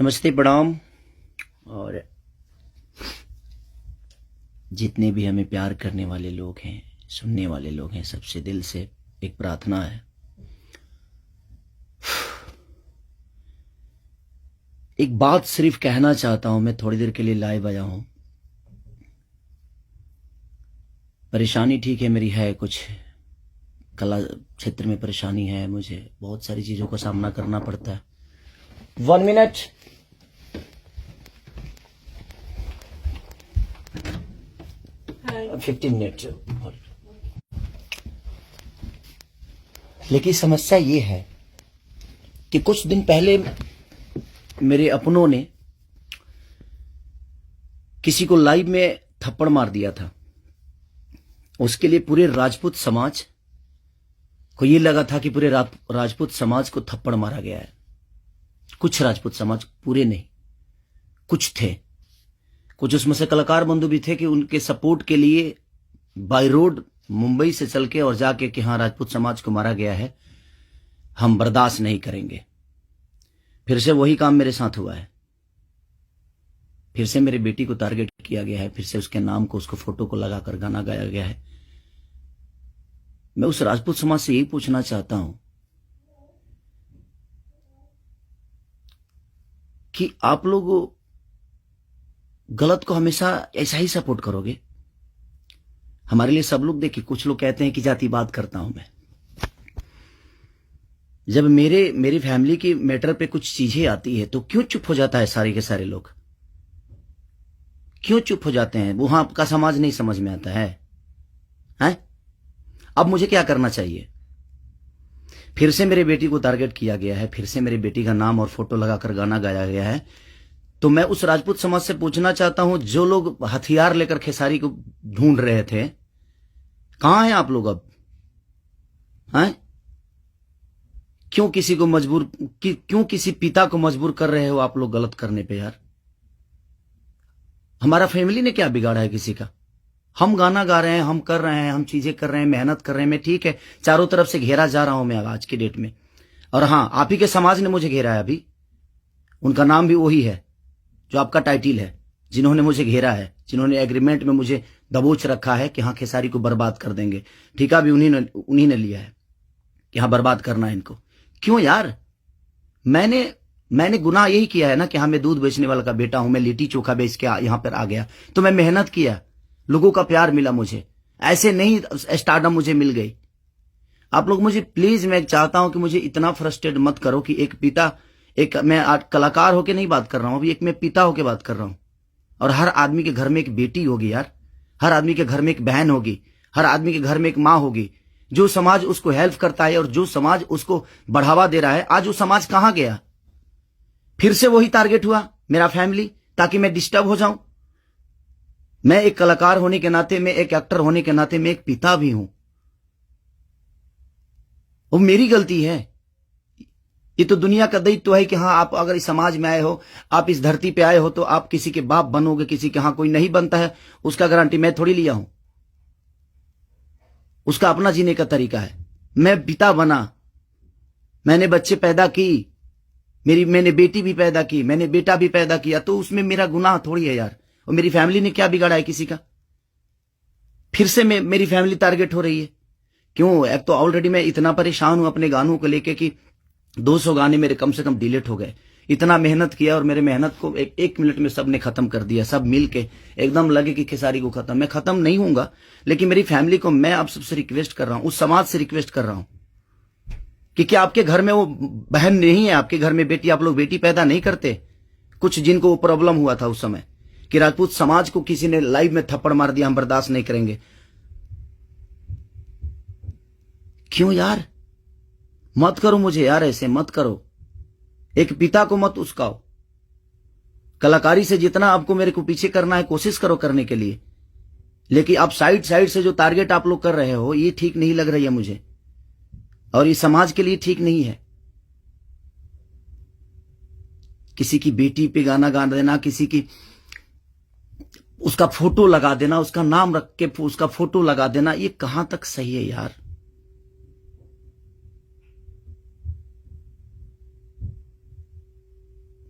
नमस्ते, प्रणाम। और जितने भी हमें प्यार करने वाले लोग हैं, सुनने वाले लोग हैं, सबसे दिल से एक प्रार्थना है। एक बात सिर्फ कहना चाहता हूं, मैं थोड़ी देर के लिए लाइव आया हूं। परेशानी ठीक है, मेरी है, कुछ कला क्षेत्र में परेशानी है, मुझे बहुत सारी चीजों का सामना करना पड़ता है। 1 मिनट। Hi. 15 मिनट। लेकिन समस्या ये है कि कुछ दिन पहले मेरे अपनों ने किसी को लाइव में थप्पड़ मार दिया था। उसके लिए पूरे राजपूत समाज को ये लगा था कि पूरे राजपूत समाज को थप्पड़ मारा गया है। कुछ राजपूत समाज, पूरे नहीं, कुछ थे। कुछ उसमें से कलाकार बंधु भी थे कि उनके सपोर्ट के लिए बाय रोड मुंबई से चल के और जाके कि हाँ, राजपूत समाज को मारा गया है, हम बर्दाश्त नहीं करेंगे। फिर से वही काम मेरे साथ हुआ है। फिर से मेरे बेटी को टारगेट किया गया है, फिर से उसके नाम को, उसको फोटो को लगाकर गाना गाया गया है। मैं उस राजपूत समाज से यही पूछना चाहता हूं कि आप लोग गलत को हमेशा ऐसा ही सपोर्ट करोगे? हमारे लिए सब लोग, देखिए, कुछ लोग कहते हैं कि जातिवाद करता हूं मैं। जब मेरी फैमिली की मैटर पे कुछ चीजें आती है तो क्यों चुप हो जाता है सारे के सारे लोग? क्यों चुप हो जाते हैं? वहां आपका समाज नहीं समझ में आता है? हैं? अब मुझे क्या करना चाहिए? फिर से मेरे बेटी को टारगेट किया गया है, फिर से मेरी बेटी का नाम और फोटो लगाकर गाना गाया गया है। तो मैं उस राजपूत समाज से पूछना चाहता हूं, जो लोग हथियार लेकर खेसारी को ढूंढ रहे थे, कहां हैं आप लोग अब? हैं? क्यों किसी को मजबूर, क्यों किसी पिता को मजबूर कर रहे हो आप लोग गलत करने पे? यार, हमारा फैमिली ने क्या बिगाड़ा है किसी का? हम गाना गा रहे हैं, हम कर रहे हैं, हम चीजें कर रहे हैं, मेहनत कर रहे हैं। मैं ठीक है, चारों तरफ से घेरा जा रहा हूं मैं आज की डेट में। और हां, आप ही के समाज ने मुझे घेरा है अभी। उनका नाम भी वही है जो आपका टाइटिल है, जिन्होंने मुझे घेरा है, जिन्होंने एग्रीमेंट में मुझे दबोच रखा है कि हाँ, खेसारी को बर्बाद कर देंगे। ठेका भी उन्हीं ने लिया है कि हाँ, बर्बाद करना है इनको। क्यों यार? मैंने गुनाह यही किया है ना कि हाँ, मैं दूध बेचने वाला का बेटा हूं, मैं लिट्टी चोखा बेच के यहां पर आ गया, तो मैं मेहनत किया, लोगों का प्यार मिला मुझे। ऐसे नहीं स्टारडम मुझे मिल गई। आप लोग मुझे प्लीज, मैं चाहता हूं कि मुझे इतना फ्रस्ट्रेट मत करो कि एक पिता, मैं आज कलाकार होके नहीं बात कर रहा हूं, अभी एक मैं पिता होके बात कर रहा हूं। और हर आदमी के घर में एक बेटी होगी यार, हर आदमी के घर में एक बहन होगी, हर आदमी के घर में एक माँ होगी। जो समाज उसको हेल्प करता है और जो समाज उसको बढ़ावा दे रहा है, आज वो समाज कहां गया? फिर से वही टारगेट हुआ, मेरा फैमिली, ताकि मैं डिस्टर्ब हो जाऊं। मैं एक कलाकार होने के नाते, मैं एक एक्टर होने के नाते, मैं एक पिता भी हूं। वो मेरी गलती है। ये तो दुनिया का दायित्व है कि हाँ, आप अगर इस समाज में आए हो, आप इस धरती पे आए हो, तो आप किसी के बाप बनोगे, किसी के। हाँ, कोई नहीं बनता है, उसका गारंटी मैं थोड़ी लिया हूं। उसका अपना जीने का तरीका है। मैं पिता बना, मैंने बच्चे पैदा की, मैंने बेटी भी पैदा की, मैंने बेटा भी पैदा किया, तो उसमें मेरा गुनाह थोड़ी है यार। और मेरी फैमिली ने क्या बिगाड़ा है किसी का? फिर से मेरी फैमिली टारगेट हो रही है। क्यों? एक तो ऑलरेडी मैं इतना परेशान हूं अपने गानों को लेके कि 200 गाने मेरे कम से कम डिलीट हो गए। इतना मेहनत किया और मेरे मेहनत को एक मिनट में सबने खत्म कर दिया। सब मिल के एकदम लगे कि खेसारी को खत्म। मैं खत्म नहीं होऊंगा, लेकिन मेरी फैमिली को मैं आप सबसे रिक्वेस्ट कर रहा हूं, उस समाज से रिक्वेस्ट कर रहा हूं कि क्या आपके घर में वो बहन नहीं है? आपके घर में बेटी, आप लोग बेटी पैदा नहीं करते? कुछ जिनको वो प्रॉब्लम हुआ था उस समय कि राजपूत समाज को किसी ने लाइव में थप्पड़ मार दिया, हम बर्दाश्त नहीं करेंगे। क्यों यार? मत करो मुझे यार, ऐसे मत करो। एक पिता को मत उस्काओ। कलाकारी से जितना आपको मेरे को पीछे करना है, कोशिश करो करने के लिए, लेकिन आप साइड से जो टारगेट आप लोग कर रहे हो, ये ठीक नहीं लग रही है मुझे, और ये समाज के लिए ठीक नहीं है। किसी की बेटी पे गाना गा देना, किसी की उसका फोटो लगा देना, उसका नाम रख के उसका फोटो लगा देना, ये कहां तक सही है यार?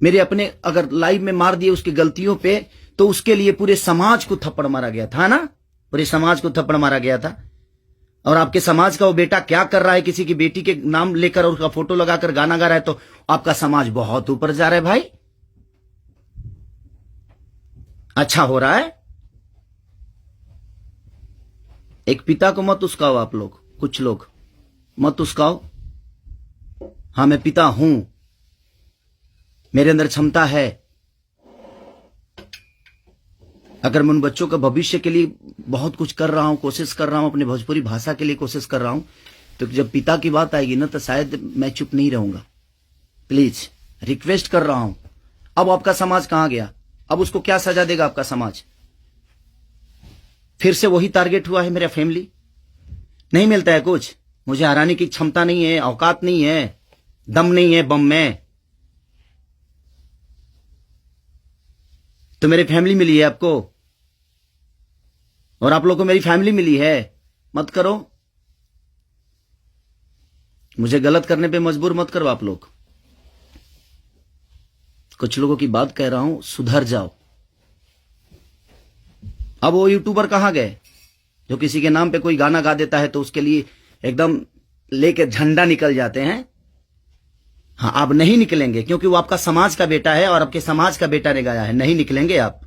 मेरे अपने अगर लाइव में मार दिए उसकी गलतियों पे, तो उसके लिए पूरे समाज को थप्पड़ मारा गया था ना, पूरे समाज को थप्पड़ मारा गया था। और आपके समाज का वो बेटा क्या कर रहा है, किसी की बेटी के नाम लेकर और उसका फोटो लगाकर गाना गा रहा है, तो आपका समाज बहुत ऊपर जा रहा है भाई। अच्छा हो रहा है। एक पिता को मत उस्काओ आप लोग, कुछ लोग मत उस्काओ। हाँ, मैं पिता हूं, मेरे अंदर क्षमता है। अगर मैं उन बच्चों का भविष्य के लिए बहुत कुछ कर रहा हूं, कोशिश कर रहा हूं, अपने भोजपुरी भाषा के लिए कोशिश कर रहा हूं, तो जब पिता की बात आएगी ना, तो शायद मैं चुप नहीं रहूंगा। प्लीज रिक्वेस्ट कर रहा हूं। अब आपका समाज कहां गया? अब उसको क्या सजा देगा आपका समाज? फिर से वही टारगेट हुआ है मेरा फैमिली। नहीं मिलता है कुछ, मुझे हराने की क्षमता नहीं है, औकात नहीं है, दम नहीं है बम में। तो मेरी फैमिली मिली है आपको, और आप लोगों को मेरी फैमिली मिली है। मत करो, मुझे गलत करने पे मजबूर मत करो आप लोग। कुछ लोगों की बात कह रहा हूं, सुधर जाओ। अब वो यूट्यूबर कहां गए जो किसी के नाम पे कोई गाना गा देता है तो उसके लिए एकदम लेके झंडा निकल जाते हैं? हाँ, आप नहीं निकलेंगे, क्योंकि वो आपका समाज का बेटा है और आपके समाज का बेटा ने गाया है। नहीं निकलेंगे आप।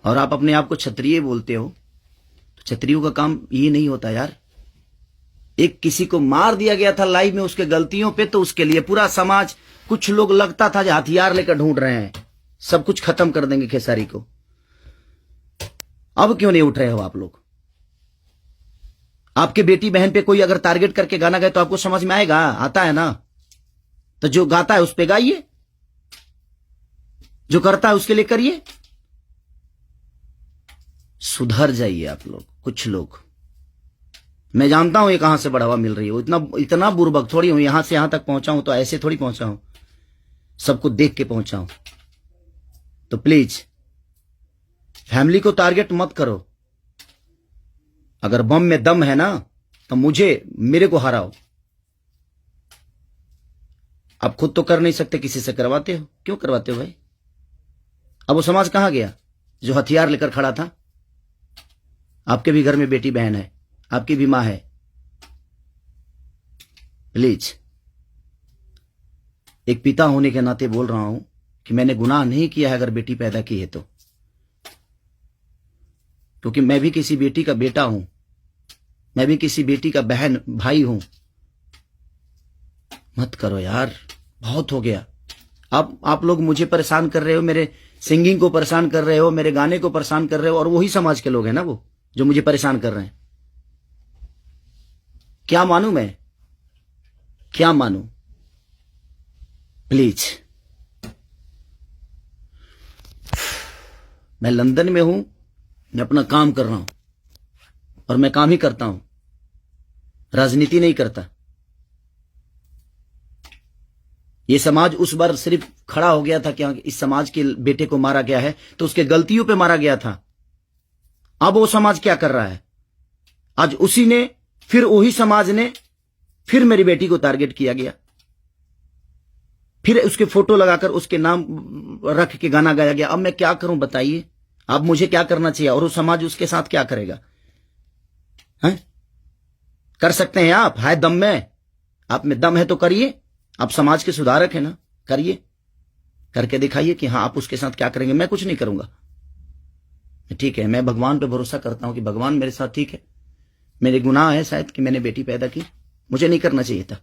और आप अपने आप को क्षत्रिय बोलते हो, तो क्षत्रियों का काम ये नहीं होता यार। एक किसी को मार दिया गया था लाइव में उसके गलतियों पे, तो उसके लिए पूरा समाज, कुछ लोग लगता था जो हथियार लेकर ढूंढ रहे हैं, सब कुछ खत्म कर देंगे खेसारी को। अब क्यों नहीं उठ रहे हो आप लोग? आपके बेटी बहन पे कोई अगर टारगेट करके गाना गाए तो आपको समझ में आएगा? आता है ना? तो जो गाता है उस पे गाइए, जो करता है उसके लिए करिए। सुधर जाइए आप लोग, कुछ लोग। मैं जानता हूं ये कहां से बढ़ावा मिल रही है, इतना बुर्बक थोड़ी हूं। यहां से यहां तक पहुंचा हूं तो ऐसे थोड़ी पहुंचा हूं, सबको देख के पहुंचा हूं। तो प्लीज फैमिली को टारगेट मत करो। अगर बम में दम है ना, तो मेरे को हराओ। आप खुद तो कर नहीं सकते, किसी से करवाते हो। क्यों करवाते हो भाई? अब वो समाज कहां गया जो हथियार लेकर खड़ा था? आपके भी घर में बेटी बहन है, आपकी भी मां है। प्लीज, एक पिता होने के नाते बोल रहा हूं कि मैंने गुनाह नहीं किया है अगर बेटी पैदा की है तो, क्योंकि मैं भी किसी बेटी का बेटा हूं, मैं भी किसी बेटी का बहन भाई हूं। मत करो यार, बहुत हो गया। आप लोग मुझे परेशान कर रहे हो, मेरे सिंगिंग को परेशान कर रहे हो, मेरे गाने को परेशान कर रहे हो, और वही समाज के लोग हैं ना वो जो मुझे परेशान कर रहे हैं। क्या मानूं मैं? क्या मानूं? प्लीज, मैं लंदन में हूं, मैं अपना काम कर रहा हूं, और मैं काम ही करता हूं, राजनीति नहीं करता। ये समाज उस बार सिर्फ खड़ा हो गया था कि इस समाज के बेटे को मारा गया है, तो उसके गलतियों पे मारा गया था। अब वो समाज क्या कर रहा है? आज उसी ने, फिर वही समाज ने, फिर मेरी बेटी को टारगेट किया गया, फिर उसके फोटो लगाकर उसके नाम रख के गाना गाया गया। अब मैं क्या करूं बताइए? अब मुझे क्या करना चाहिए, और वो समाज उसके साथ क्या करेगा? हैं? कर सकते हैं आप? है दम में? आप में दम है तो करिए। आप समाज के सुधारक है ना, करिए, करके दिखाइए कि हाँ आप उसके साथ क्या करेंगे। मैं कुछ नहीं करूंगा, ठीक है। मैं भगवान पे भरोसा करता हूं कि भगवान मेरे साथ ठीक है। मेरे गुनाह है शायद कि मैंने बेटी पैदा की, मुझे नहीं करना चाहिए था,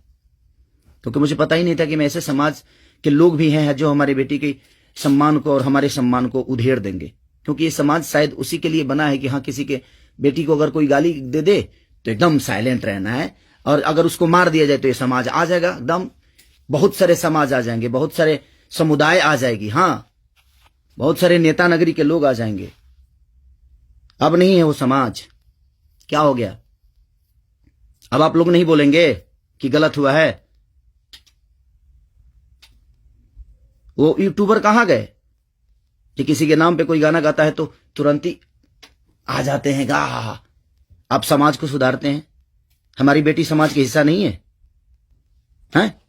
क्योंकि मुझे पता ही नहीं था कि मैं ऐसे समाज के लोग भी हैं जो हमारी बेटी के सम्मान को और हमारे सम्मान को उधेड़ देंगे। क्योंकि ये समाज शायद उसी के लिए बना है कि हाँ, किसी के बेटी को अगर कोई गाली दे दे तो एकदम साइलेंट रहना है, और अगर उसको मार दिया जाए तो ये समाज आ जाएगा एकदम। बहुत सारे समाज आ जाएंगे, बहुत सारे समुदाय आ जाएगी, हाँ, बहुत सारे नेता नगरी के लोग आ जाएंगे। अब नहीं है वो समाज। क्या हो गया? अब आप लोग नहीं बोलेंगे कि गलत हुआ है? वो यूट्यूबर कहां गए कि किसी के नाम पे कोई गाना गाता है तो तुरंत ही आ जाते हैं गा? आप समाज को सुधारते हैं। हमारी बेटी समाज का हिस्सा नहीं है? हैं?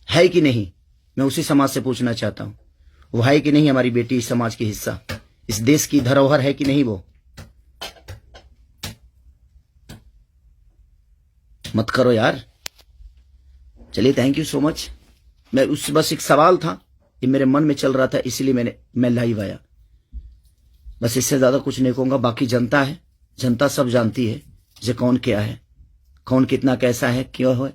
है कि नहीं? मैं उसी समाज से पूछना चाहता हूं, वो है कि नहीं हमारी बेटी इस समाज की हिस्सा, इस देश की धरोहर है कि नहीं वो? मत करो यार। चलिए, थैंक यू सो मच। मैं बस एक सवाल था, ये मेरे मन में चल रहा था, इसलिए मैं लाइव आया। बस इससे ज्यादा कुछ नहीं कहूंगा। बाकी जनता है, जनता सब जानती है जे कौन क्या है, कौन कितना कैसा है, क्यों है,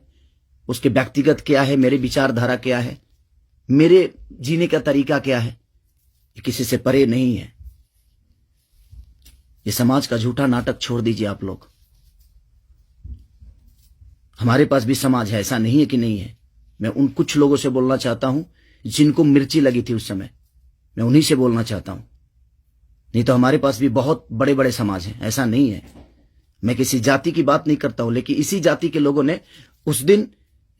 उसके व्यक्तिगत क्या है, मेरे विचारधारा क्या है, मेरे जीने का तरीका क्या है, ये किसी से परे नहीं है। ये समाज का झूठा नाटक छोड़ दीजिए आप लोग। हमारे पास भी समाज है, ऐसा नहीं है कि नहीं है। मैं उन कुछ लोगों से बोलना चाहता हूं जिनको मिर्ची लगी थी उस समय, मैं उन्हीं से बोलना चाहता हूं। नहीं तो हमारे पास भी बहुत बड़े बड़े समाज हैं, ऐसा नहीं है। मैं किसी जाति की बात नहीं करता हूं, लेकिन इसी जाति के लोगों ने उस दिन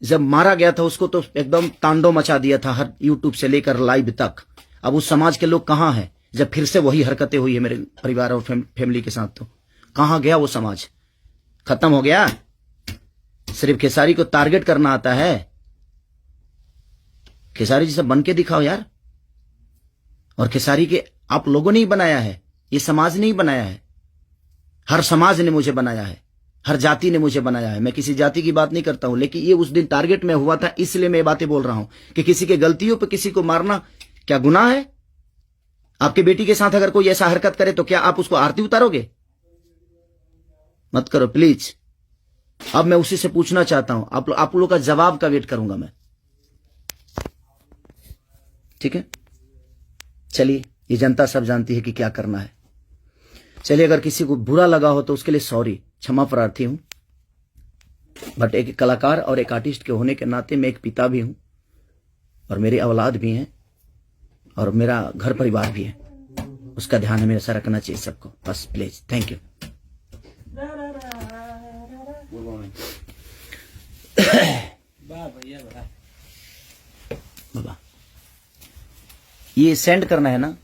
जब मारा गया था उसको तो एकदम तांडव मचा दिया था, हर यूट्यूब से लेकर लाइव तक। अब उस समाज के लोग कहां हैं जब फिर से वही हरकतें हुई है मेरे परिवार और फैमिली के साथ? तो कहां गया वो समाज? खत्म हो गया? सिर्फ खेसारी को टारगेट करना आता है? खेसारी जैसा बन के दिखाओ यार। और खेसारी के आप लोगों ने ही बनाया है, ये समाज ने ही बनाया है। हर समाज ने मुझे बनाया है, हर जाति ने मुझे बनाया है। मैं किसी जाति की बात नहीं करता हूं, लेकिन ये उस दिन टारगेट में हुआ था, इसलिए मैं ये बातें बोल रहा हूं कि किसी के गलतियों पर किसी को मारना क्या गुनाह है? आपके बेटी के साथ अगर कोई ऐसा हरकत करे तो क्या आप उसको आरती उतारोगे? मत करो प्लीज। अब मैं उसी से पूछना चाहता हूं, आप लोगों का जवाब का वेट करूंगा मैं। ठीक है, चलिए, ये जनता सब जानती है कि क्या करना है। चलिए, अगर किसी को बुरा लगा हो तो उसके लिए सॉरी, क्षमा प्रार्थी हूं। बट एक कलाकार और एक आर्टिस्ट के होने के नाते मैं एक पिता भी हूं, और मेरी औलाद भी हैं, और मेरा घर परिवार भी है। उसका ध्यान हमेशा रखना चाहिए सबको। बस प्लीज, थैंक यू। बाबा, ये सेंड करना है ना?